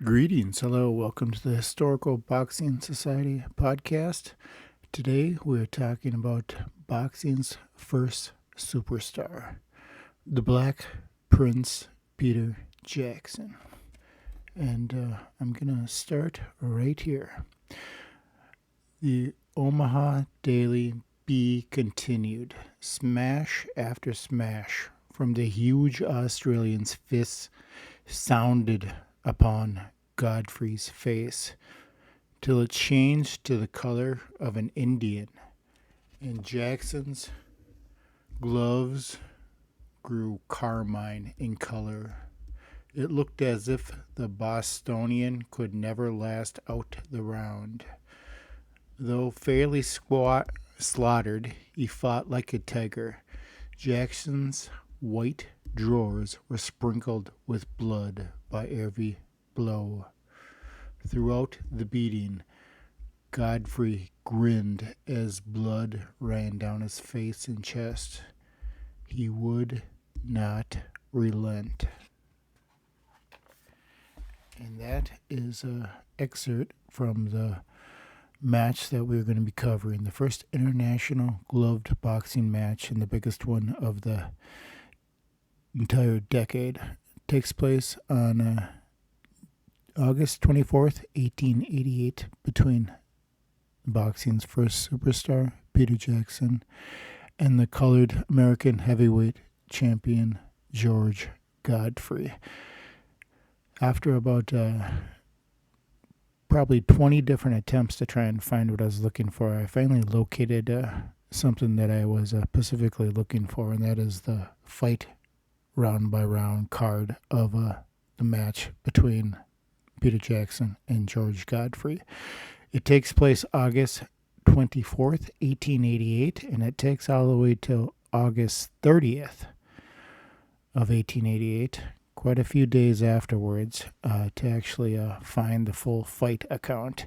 Greetings. Hello. Welcome to the Historical Boxing Society podcast. Today we're talking about boxing's first superstar, the Black Prince Peter Jackson. And I'm going to start right here. The Omaha Daily Bee continued. Smash after smash from the huge Australian's fists sounded upon Godfrey's face, till it changed to the color of an Indian, and Jackson's gloves grew carmine in color. It looked as if the Bostonian could never last out the round. Though fairly slaughtered, he fought like a tiger. Jackson's white drawers were sprinkled with blood by every blow. Throughout the beating, Godfrey grinned as blood ran down his face and chest. He would not relent. And that is an excerpt from the match that we're going to be covering, the first international gloved boxing match and the biggest one of the entire decade. It takes place on August 24th, 1888, between boxing's first superstar, Peter Jackson, and the colored American heavyweight champion, George Godfrey. After about probably 20 different attempts to try and find what I was looking for, I finally located something that I was specifically looking for, and that is the fight round by round card of the match between Peter Jackson and George Godfrey. It takes place August 24th, 1888, and it takes all the way till August 30th of 1888, quite a few days afterwards, to actually find the full fight account,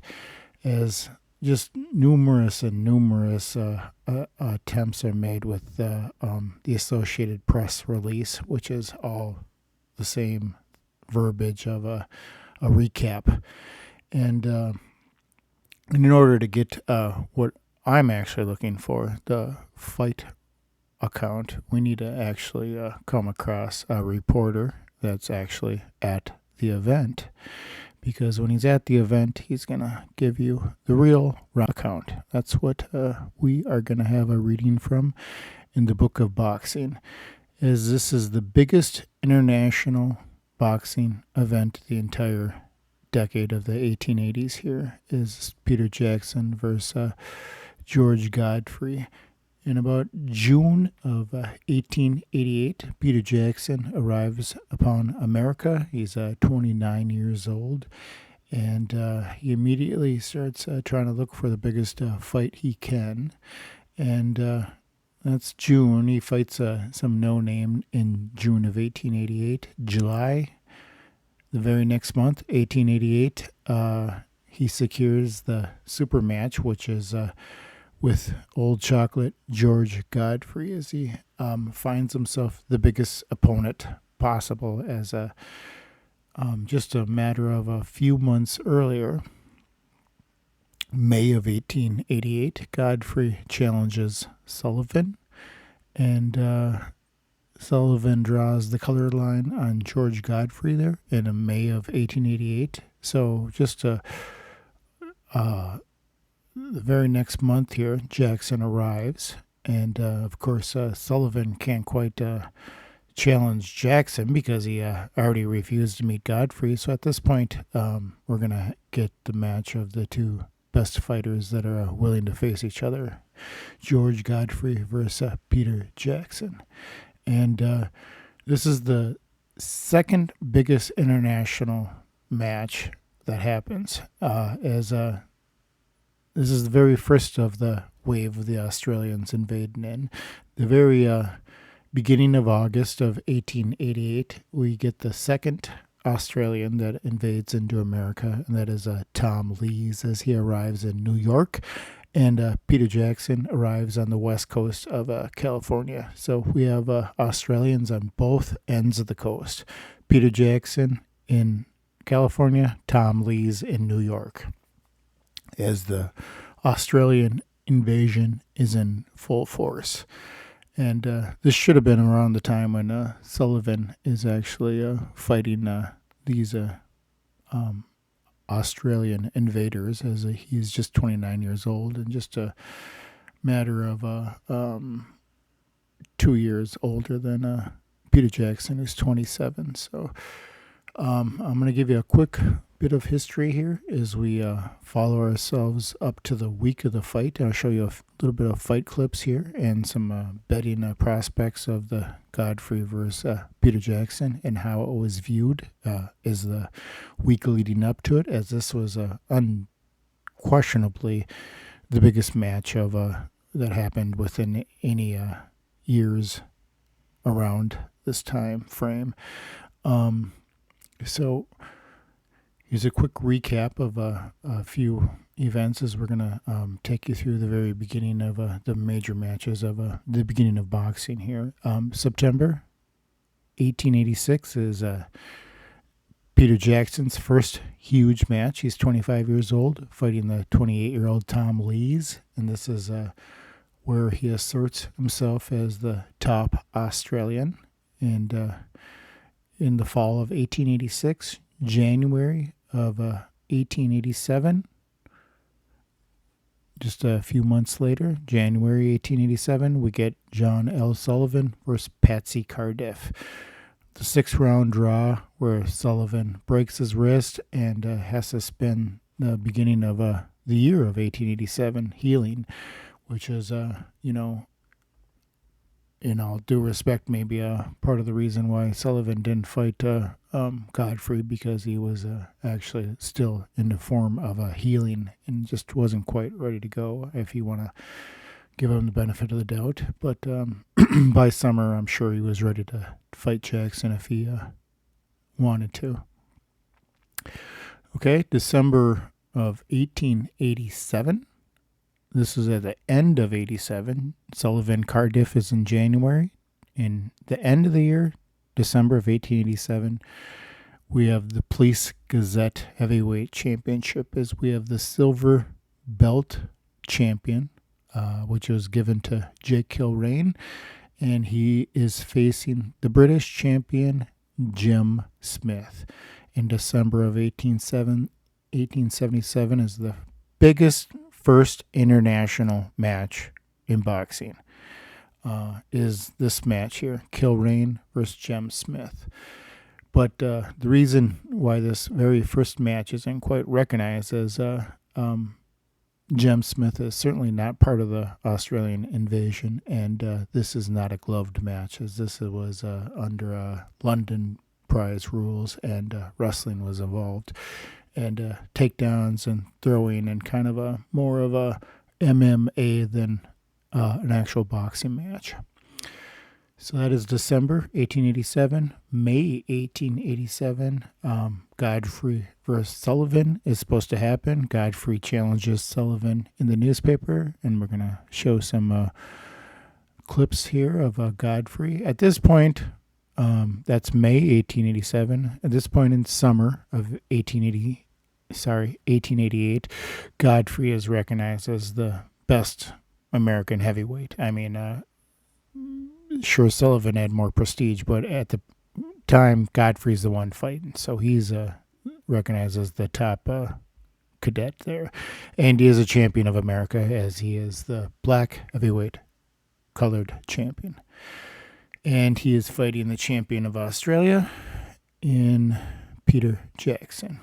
as just numerous attempts are made with the Associated Press release, which is all the same verbiage of a recap. And in order to get what I'm actually looking for, the fight account, we need to actually come across a reporter that's actually at the event. Because when he's at the event, he's going to give you the real account. That's what we are going to have a reading from in the Book of Boxing, as this is the biggest international boxing event the entire decade of the 1880s. Here is Peter Jackson versus George Godfrey. In about June of 1888, Peter Jackson arrives upon America. He's 29 years old, and he immediately starts trying to look for the biggest fight he can. And that's June. He fights some no-name in June of 1888. July, the very next month, 1888, he secures the super match, which is with Old Chocolate George Godfrey, as he finds himself the biggest opponent possible, as just a matter of a few months earlier, May of 1888, Godfrey challenges Sullivan, and Sullivan draws the color line on George Godfrey there in May of 1888. So just the very next month here, Jackson arrives, and of course Sullivan can't quite challenge Jackson because he already refused to meet Godfrey. So at this point, we're going to get the match of the two best fighters that are willing to face each other, George Godfrey versus Peter Jackson. And this is the second biggest international match that happens, as this is the very first of the wave of the Australians invading in. The very beginning of August of 1888, we get the second Australian that invades into America, and that is Tom Lees, as he arrives in New York, and Peter Jackson arrives on the west coast of California. So we have Australians on both ends of the coast. Peter Jackson in California, Tom Lee's in New York, as the Australian invasion is in full force. And this should have been around the time when Sullivan is actually fighting these Australian invaders, as he's just 29 years old and just a matter of 2 years older than Peter Jackson, who's 27. So I'm going to give you a quick bit of history here as we follow ourselves up to the week of the fight. I'll show you a little bit of fight clips here and some betting prospects of the Godfrey versus Peter Jackson and how it was viewed as the week leading up to it, as this was unquestionably the biggest match of that happened within any years around this time frame. So here's a quick recap of a few events as we're going to take you through the very beginning of the major matches of the beginning of boxing here. September 1886 is Peter Jackson's first huge match. He's 25 years old, fighting the 28-year-old Tom Lees, and this is where he asserts himself as the top Australian. And in the fall of 1886, January of 1887, just a few months later, January 1887, we get John L. Sullivan versus Patsy Cardiff. The 6-round draw where Sullivan breaks his wrist and has to spend the beginning of the year of 1887 healing, which is, in all due respect, maybe part of the reason why Sullivan didn't fight Godfrey, because he was actually still in the form of healing and just wasn't quite ready to go, if you want to give him the benefit of the doubt. But by summer, I'm sure he was ready to fight Jackson if he wanted to. Okay, December of 1887. This is at the end of 87. Sullivan Cardiff is in January. In the end of the year, December of 1887, we have the Police Gazette Heavyweight Championship, as we have the silver belt champion, which was given to Jake Kilrain, and he is facing the British champion, Jim Smith. In December of 1877 is the biggest first international match in boxing, is this match here, Kilrain versus Jim Smith. But the reason why this very first match isn't quite recognized as Jim Smith is certainly not part of the Australian invasion, and this is not a gloved match, as this was under London prize rules, and wrestling was involved, and takedowns and throwing, and kind of a more of a MMA than an actual boxing match. So that is December 1887. May 1887, Godfrey versus Sullivan is supposed to happen. Godfrey challenges Sullivan in the newspaper, and we're going to show some clips here of Godfrey. At this point, that's May 1887. At this point in summer of 1888, Godfrey is recognized as the best American heavyweight. I mean, sure, Sullivan had more prestige, but at the time, Godfrey's the one fighting, so he's recognized as the top cadet there, and he is a champion of America, as he is the black heavyweight colored champion, and he is fighting the champion of Australia in Peter Jackson.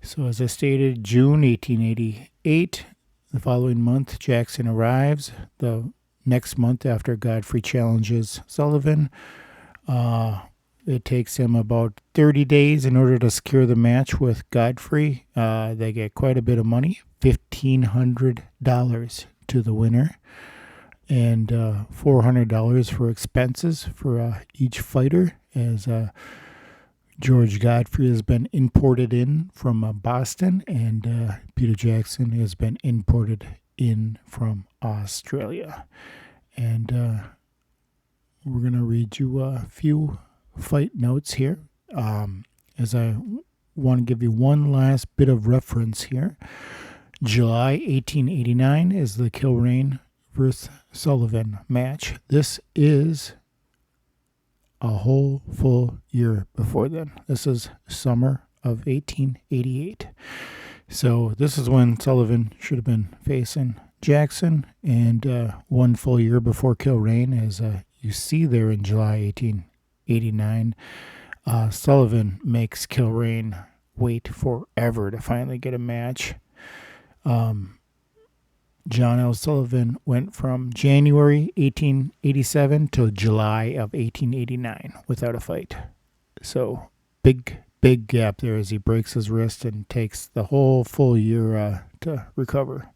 So as I stated, June 1888, the following month, Jackson arrives. The next month after Godfrey challenges Sullivan, it takes him about 30 days in order to secure the match with Godfrey. They get quite a bit of money, $1,500 to the winner, and $400 for expenses for each fighter, as George Godfrey has been imported in from Boston, and Peter Jackson has been imported in from Australia. And we're going to read you a few fight notes here. As I want to give you one last bit of reference here. July 1889 is the Kilrain versus Sullivan match. This is a whole full year before then. This is summer of 1888. So this is when Sullivan should have been facing Jackson, and 1 full year before Kilrain, as you see there in July 1889. Sullivan makes Kilrain wait forever to finally get a match. John L. Sullivan went from January 1887 to July of 1889 without a fight. So big gap there as he breaks his wrist and takes the whole full year to recover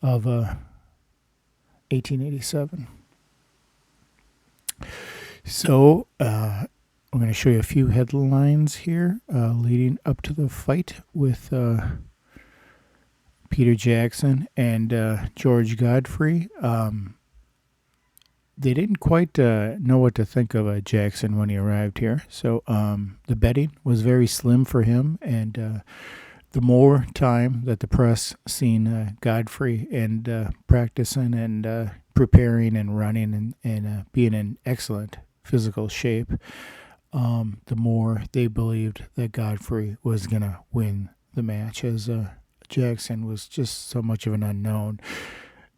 of 1887. So I'm going to show you a few headlines here leading up to the fight with Peter Jackson and George Godfrey. They didn't quite know what to think of Jackson when he arrived here. So the betting was very slim for him, and the more time that the press seen Godfrey and practicing and preparing and running and being in excellent physical shape, the more they believed that Godfrey was going to win the match, as Jackson was just so much of an unknown.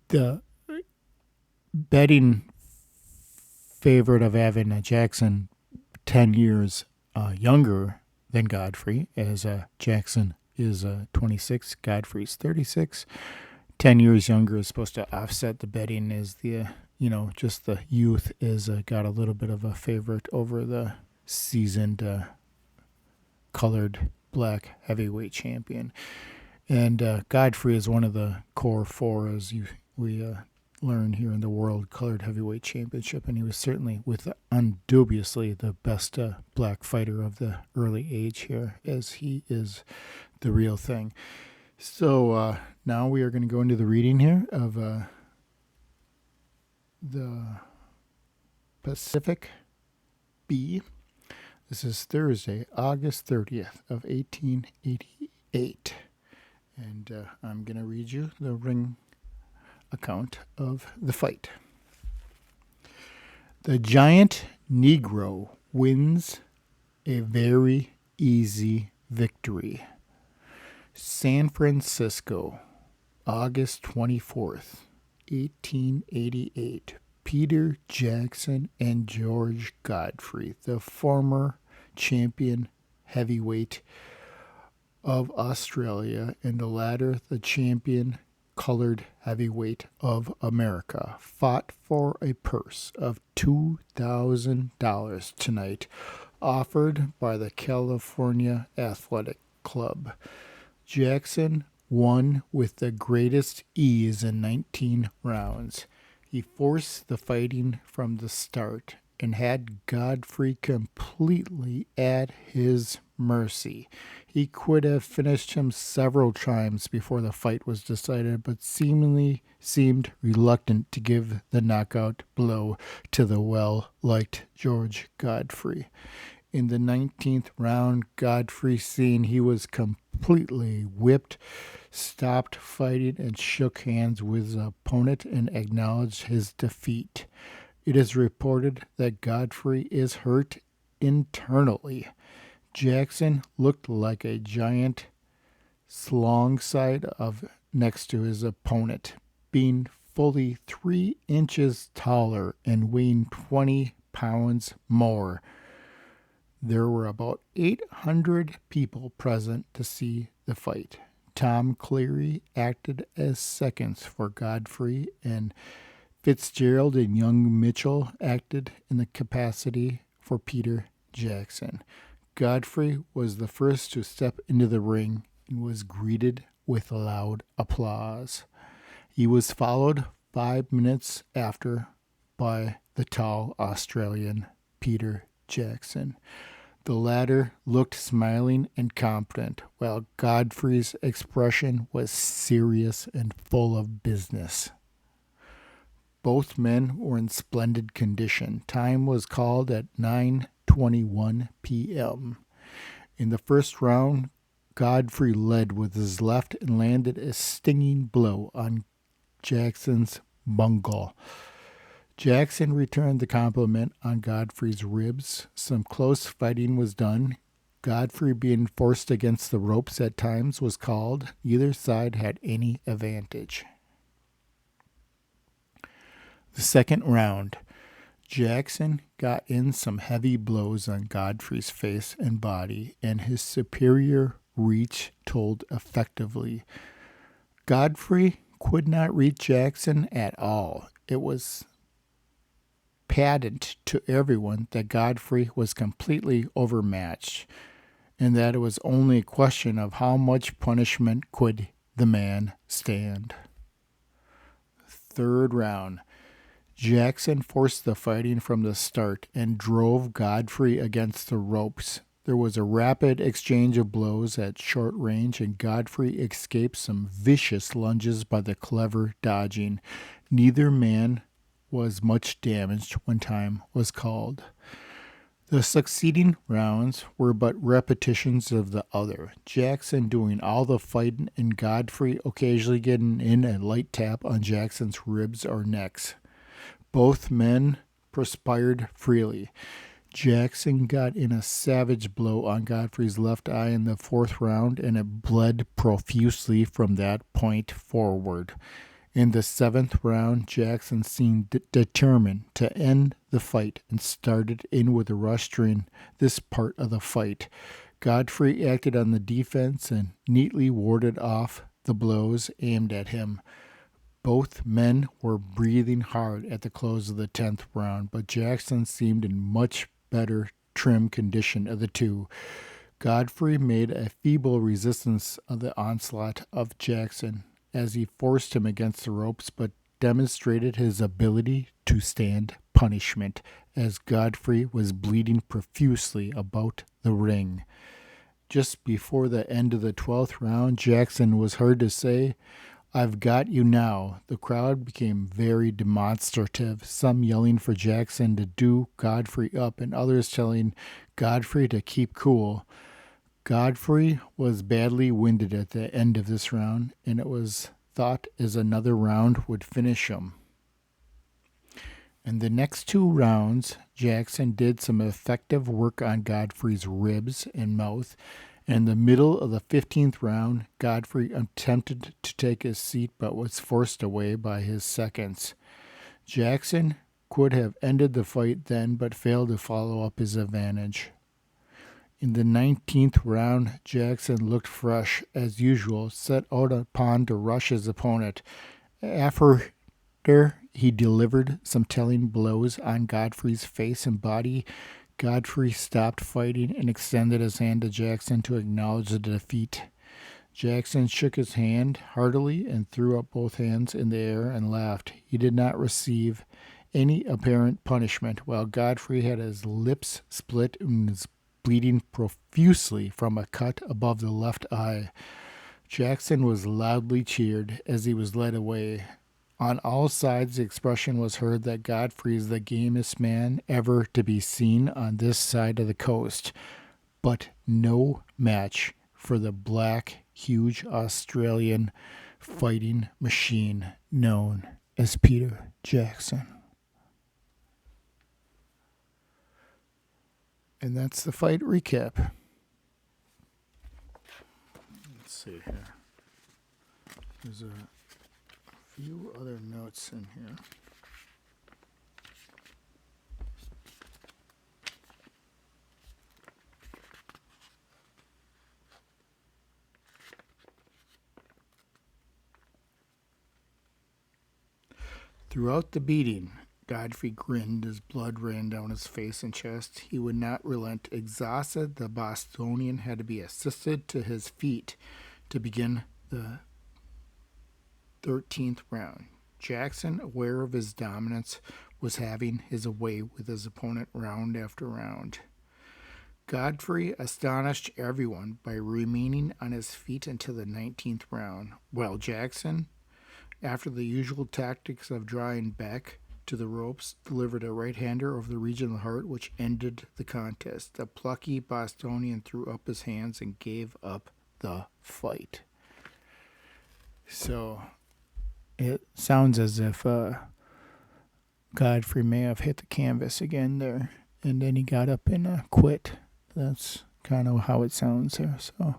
The betting favorite of having Jackson 10 years younger than Godfrey, as Jackson is 26, Godfrey's 36. 10 years younger is supposed to offset the betting, as the just the youth is got a little bit of a favorite over the seasoned colored black heavyweight champion. And Godfrey is one of the core four, as we learn here in the World Colored Heavyweight Championship, and he was certainly, undubiously, the best black fighter of the early age here, as he is the real thing. So now we are going to go into the reading here of the Pacific B. This is Thursday, August 30th of 1888. And I'm going to read you the ring account of the fight. The giant Negro wins a very easy victory. San Francisco, August 24th, 1888. Peter Jackson and George Godfrey, the former champion heavyweight of Australia, and the latter the champion colored heavyweight of America, fought for a purse of $2,000 tonight, offered by the California Athletic Club. Jackson won with the greatest ease in 19 rounds. He forced the fighting from the start and had Godfrey completely at his mercy. He could have finished him several times before the fight was decided, but seemed reluctant to give the knockout blow to the well-liked George Godfrey. In the 19th round, Godfrey, seeing he was completely whipped, stopped fighting and shook hands with his opponent and acknowledged his defeat. It is reported that Godfrey is hurt internally. Jackson looked like a giant alongside of next to his opponent, being fully 3 inches taller and weighing 20 pounds more. There were about 800 people present to see the fight. Tom Cleary acted as seconds for Godfrey, and Fitzgerald and young Mitchell acted in the capacity for Peter Jackson. Godfrey was the first to step into the ring and was greeted with loud applause. He was followed 5 minutes after by the tall Australian Peter Jackson. The latter looked smiling and confident, while Godfrey's expression was serious and full of business. Both men were in splendid condition. Time was called at 9:21 p.m. In the first round, Godfrey led with his left and landed a stinging blow on Jackson's bungle. Jackson returned the compliment on Godfrey's ribs. Some close fighting was done. Godfrey being forced against the ropes at times was called. Neither side had any advantage. The second round, Jackson got in some heavy blows on Godfrey's face and body, and his superior reach told effectively. Godfrey could not reach Jackson at all. It was patent to everyone that Godfrey was completely overmatched, and that it was only a question of how much punishment could the man stand. Third round, Jackson forced the fighting from the start and drove Godfrey against the ropes. There was a rapid exchange of blows at short range, and Godfrey escaped some vicious lunges by the clever dodging. Neither man was much damaged when time was called. The succeeding rounds were but repetitions of the other, Jackson doing all the fighting and Godfrey occasionally getting in a light tap on Jackson's ribs or necks. Both men perspired freely. Jackson got in a savage blow on Godfrey's left eye in the fourth round, and it bled profusely from that point forward. In the seventh round, Jackson seemed determined to end the fight and started in with a rush during this part of the fight. Godfrey acted on the defense and neatly warded off the blows aimed at him. Both men were breathing hard at the close of the 10th round, but Jackson seemed in much better trim condition of the two. Godfrey made a feeble resistance of the onslaught of Jackson as he forced him against the ropes, but demonstrated his ability to stand punishment as Godfrey was bleeding profusely about the ring. Just before the end of the 12th round, Jackson was heard to say, "I've got you now." The crowd became very demonstrative, some yelling for Jackson to do Godfrey up and others telling Godfrey to keep cool. Godfrey was badly winded at the end of this round, and it was thought as another round would finish him. In the next two rounds, Jackson did some effective work on Godfrey's ribs and mouth. In the middle of the 15th round, Godfrey attempted to take his seat but was forced away by his seconds. Jackson could have ended the fight then but failed to follow up his advantage. In the 19th round, Jackson looked fresh as usual, set out upon to rush his opponent. After he delivered some telling blows on Godfrey's face and body, Godfrey stopped fighting and extended his hand to Jackson to acknowledge the defeat. Jackson shook his hand heartily and threw up both hands in the air and laughed. He did not receive any apparent punishment, while Godfrey had his lips split and was bleeding profusely from a cut above the left eye. Jackson was loudly cheered as he was led away. On all sides, the expression was heard that Godfrey is the gamest man ever to be seen on this side of the coast, but no match for the black, huge Australian fighting machine known as Peter Jackson. And that's the fight recap. Let's see here. There's a few other notes in here. Throughout the beating, Godfrey grinned as blood ran down his face and chest. He would not relent. Exhausted, the Bostonian had to be assisted to his feet to begin the 13th round. Jackson, aware of his dominance, was having his way with his opponent round after round. Godfrey astonished everyone by remaining on his feet until the 19th round, while Jackson, after the usual tactics of drawing back, to the ropes, delivered a right-hander over the region of the heart, which ended the contest. The plucky Bostonian threw up his hands and gave up the fight. So it sounds as if Godfrey may have hit the canvas again there, and then he got up and quit. That's kind of how it sounds there. So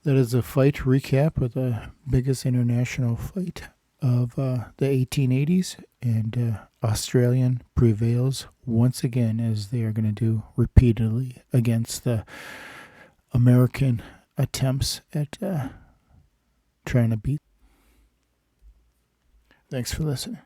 that is a fight recap of the biggest international fight of the 1880s, and Australian prevails once again, as they are going to do repeatedly against the American attempts at trying to beat. Thanks for listening.